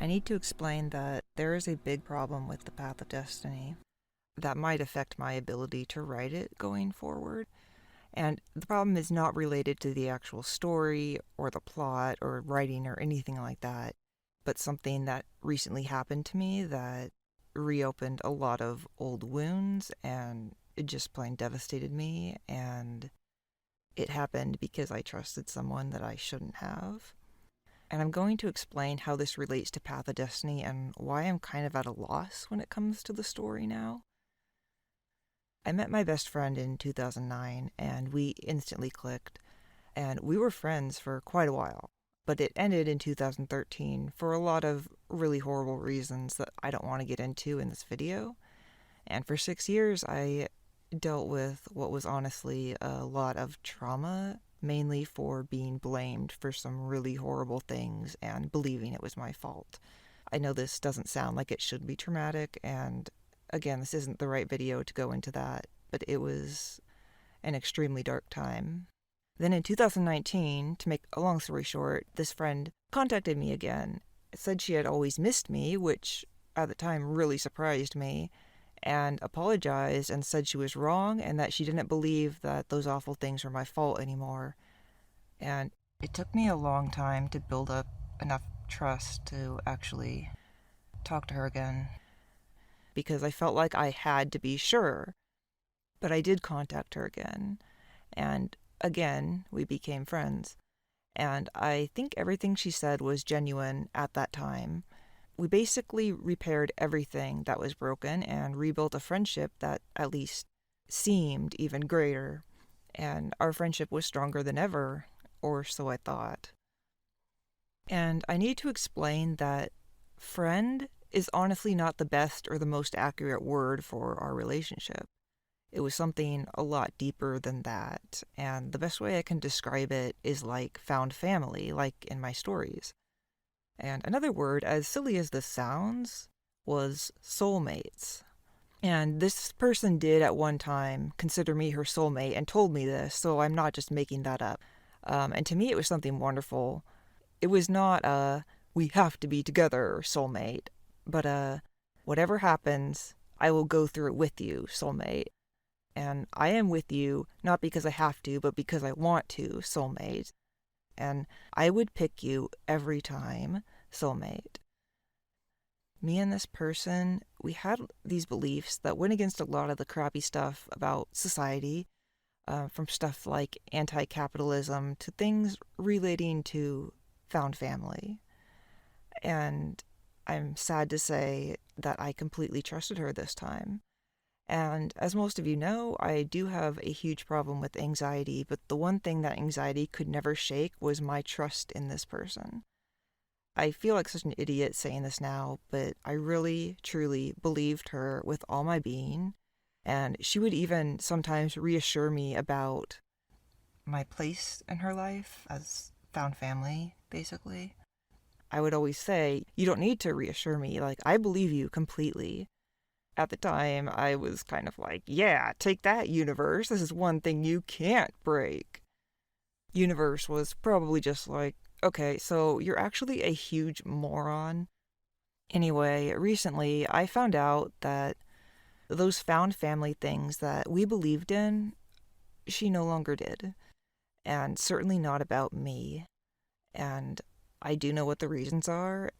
I need to explain that there is a big problem with the Path of Destiny that might affect my ability to write it going forward. And the problem is not related to the actual story or the plot or writing or anything like that, but something that recently happened to me that reopened a lot of old wounds and it just plain devastated me. And it happened because I trusted someone that I shouldn't have. And I'm going to explain how this relates to Path of Destiny and why I'm kind of at a loss when it comes to the story now. I met my best friend in 2009 and we instantly clicked, and we were friends for quite a while. But it ended in 2013 for a lot of really horrible reasons that I don't want to get into in this video. And for 6 years, I dealt with what was honestly a lot of trauma, mainly for being blamed for some really horrible things and believing it was my fault. I know this doesn't sound like it should be traumatic, and again, this isn't the right video to go into that, but it was an extremely dark time. Then in 2019, to make a long story short, this friend contacted me again, said she had always missed me, which at the time really surprised me, and apologized and said she was wrong and that she didn't believe that those awful things were my fault anymore. And it took me a long time to build up enough trust to actually talk to her again because I felt like I had to be sure. But I did contact her again, and again, we became friends. And I think everything she said was genuine at that time. We basically repaired everything that was broken and rebuilt a friendship that at least seemed even greater. And our friendship was stronger than ever, or so I thought. And I need to explain that friend is honestly not the best or the most accurate word for our relationship. It was something a lot deeper than that, and the best way I can describe it is like found family, like in my stories. And another word, as silly as this sounds, was soulmates. And this person did at one time consider me her soulmate and told me this, so I'm not just making that up. And to me, it was something wonderful. It was not a we have to be together soulmate, but a whatever happens, I will go through it with you soulmate. And I am with you not because I have to, but because I want to soulmate. And I would pick you every time soulmate. Me and this person, we had these beliefs that went against a lot of the crappy stuff about society, from stuff like anti capitalism to things relating to found family. And I'm sad to say that I completely trusted her this time. And as most of you know, I do have a huge problem with anxiety, but the one thing that anxiety could never shake was my trust in this person. I feel like such an idiot saying this now, but I really, truly believed her with all my being. And she would even sometimes reassure me about my place in her life as found family, basically. I would always say, you don't need to reassure me. Like, I believe you completely. At the time, I was kind of like, yeah, take that, universe. This is one thing you can't break. Universe was probably just like, okay, so you're actually a huge moron. Anyway, recently I found out that those found family things that we believed in, she no longer did. And certainly not about me. And I do know what the reasons are.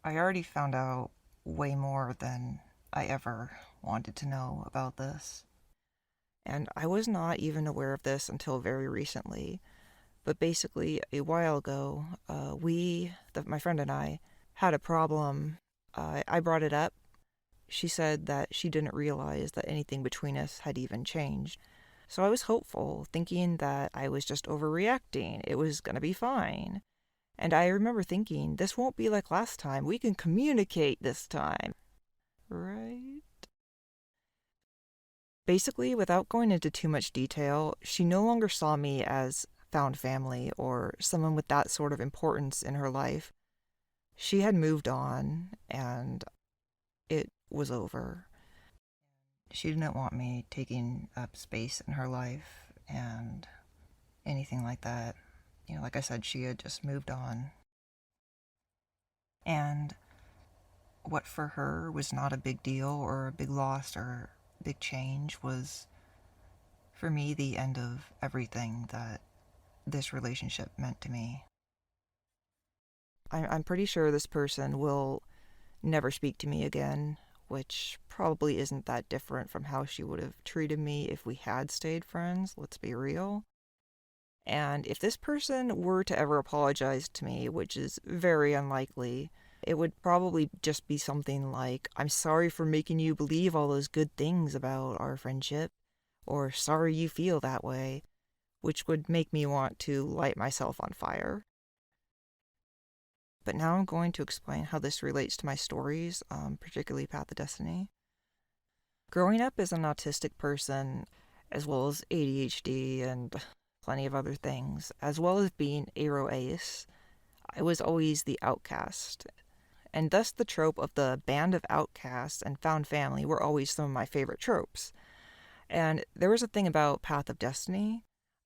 I already found out way more than I ever wanted to know about this. And I was not even aware of this until very recently. But basically, a while ago, my friend and I, had a problem. I brought it up. She said that she didn't realize that anything between us had even changed. So I was hopeful, thinking that I was just overreacting. It was gonna be fine. And I remember thinking, this won't be like last time. We can communicate this time. Right? Basically, without going into too much detail, she no longer saw me as found family or someone with that sort of importance in her life. She had moved on and it was over. She didn't want me taking up space in her life and anything like that. Like I said, she had just moved on. And what for her was not a big deal or a big loss or a big change was, for me, the end of everything that this relationship meant to me. I'm pretty sure this person will never speak to me again, which probably isn't that different from how she would have treated me if we had stayed friends, let's be real. And if this person were to ever apologize to me, which is very unlikely, it would probably just be something like, I'm sorry for making you believe all those good things about our friendship, or sorry you feel that way, which would make me want to light myself on fire. But now I'm going to explain how this relates to my stories, particularly Path of Destiny. Growing up as an autistic person, as well as ADHD and plenty of other things, as well as being ARO ace, I was always the outcast. And thus the trope of the band of outcasts and found family were always some of my favorite tropes. And there was a thing about Path of Destiny.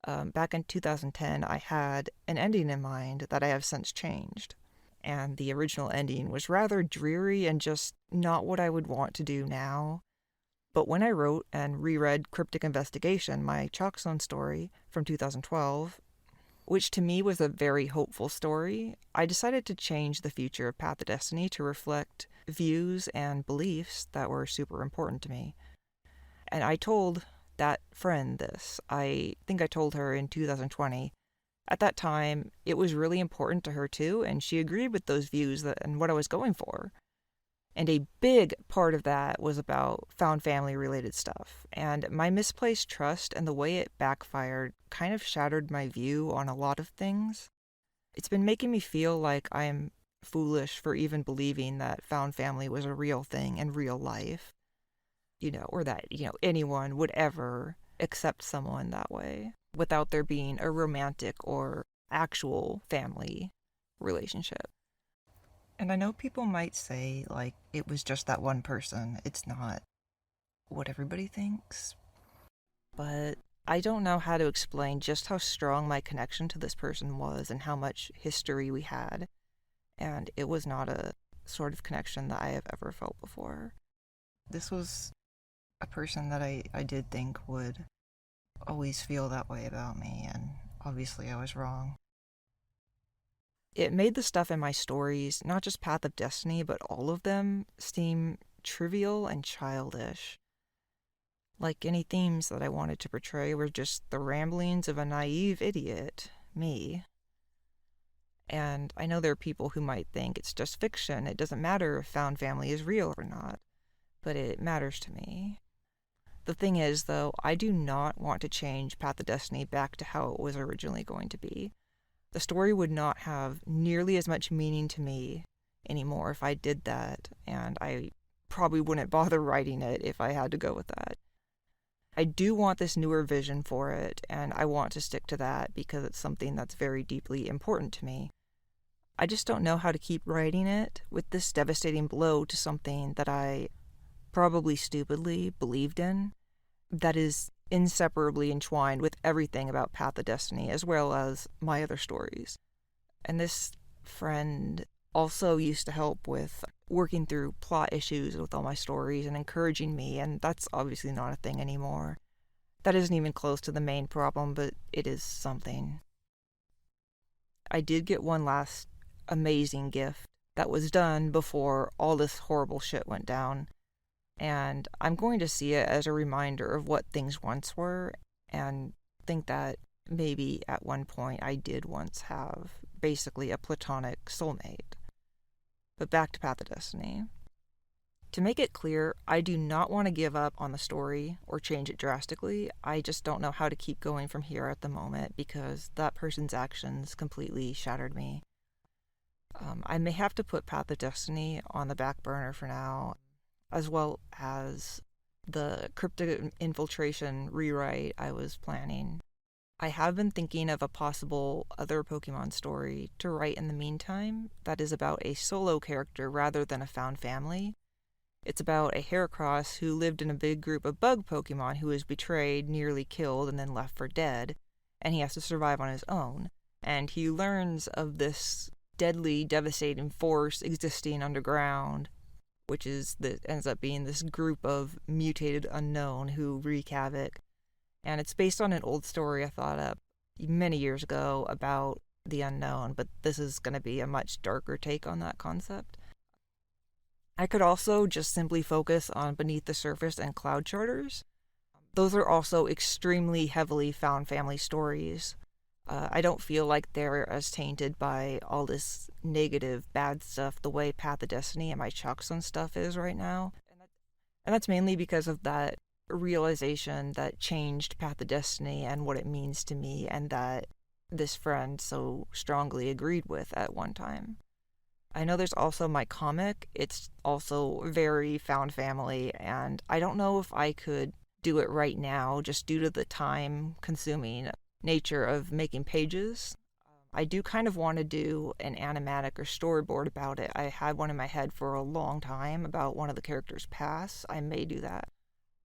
Back in 2010, I had an ending in mind that I have since changed. And the original ending was rather dreary and just not what I would want to do now. But when I wrote and reread Cryptic Investigation, my Chalkstone story from 2012, which to me was a very hopeful story, I decided to change the future of Path of Destiny to reflect views and beliefs that were super important to me. And I told that friend this. I think I told her in 2020. At that time, it was really important to her too, and she agreed with those views and what I was going for. And a big part of that was about found family related stuff. And my misplaced trust and the way it backfired kind of shattered my view on a lot of things. It's been making me feel like I'm foolish for even believing that found family was a real thing in real life. Or that, anyone would ever accept someone that way without there being a romantic or actual family relationship. And I know people might say, like, it was just that one person. It's not what everybody thinks. But I don't know how to explain just how strong my connection to this person was and how much history we had. And it was not a sort of connection that I have ever felt before. This was a person that I did think would always feel that way about me, and obviously I was wrong. It made the stuff in my stories, not just Path of Destiny, but all of them, seem trivial and childish. Like any themes that I wanted to portray were just the ramblings of a naive idiot, me. And I know there are people who might think it's just fiction, it doesn't matter if found family is real or not, but it matters to me. The thing is, though, I do not want to change Path of Destiny back to how it was originally going to be. The story would not have nearly as much meaning to me anymore if I did that, and I probably wouldn't bother writing it if I had to go with that. I do want this newer vision for it, and I want to stick to that because it's something that's very deeply important to me. I just don't know how to keep writing it with this devastating blow to something that I probably stupidly believed in, that is inseparably entwined with everything about Path of Destiny as well as my other stories. And this friend also used to help with working through plot issues with all my stories and encouraging me, and that's obviously not a thing anymore. That isn't even close to the main problem, but it is something. I did get one last amazing gift that was done before all this horrible shit went down. And I'm going to see it as a reminder of what things once were, and think that maybe at one point I did once have basically a platonic soulmate. But back to Path of Destiny. To make it clear, I do not want to give up on the story or change it drastically. I just don't know how to keep going from here at the moment because that person's actions completely shattered me. I may have to put Path of Destiny on the back burner for now, as well as the Cryptic Infiltration rewrite I was planning. I have been thinking of a possible other Pokemon story to write in the meantime that is about a solo character rather than a found family. It's about a Heracross who lived in a big group of bug Pokemon who was betrayed, nearly killed, and then left for dead, and he has to survive on his own. And he learns of this deadly, devastating force existing underground, which ends up being this group of mutated unknown who wreak havoc. And it's based on an old story I thought up many years ago about the unknown, but this is going to be a much darker take on that concept. I could also just simply focus on Beneath the Surface and Cloud Charters. Those are also extremely heavily found family stories. I don't feel like they're as tainted by all this negative, bad stuff the way Path of Destiny and my Chalkstone stuff is right now. And that's mainly because of that realization that changed Path of Destiny and what it means to me, and that this friend so strongly agreed with at one time. I know there's also my comic. It's also very found family, and I don't know if I could do it right now just due to the time consuming nature of making pages. I do kind of want to do an animatic or storyboard about it. I had one in my head for a long time about one of the characters' past. I may do that.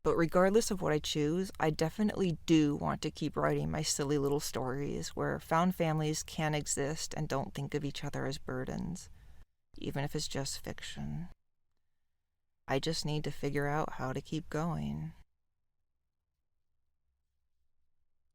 But regardless of what I choose, I definitely do want to keep writing my silly little stories where found families can exist and don't think of each other as burdens, even if it's just fiction. I just need to figure out how to keep going.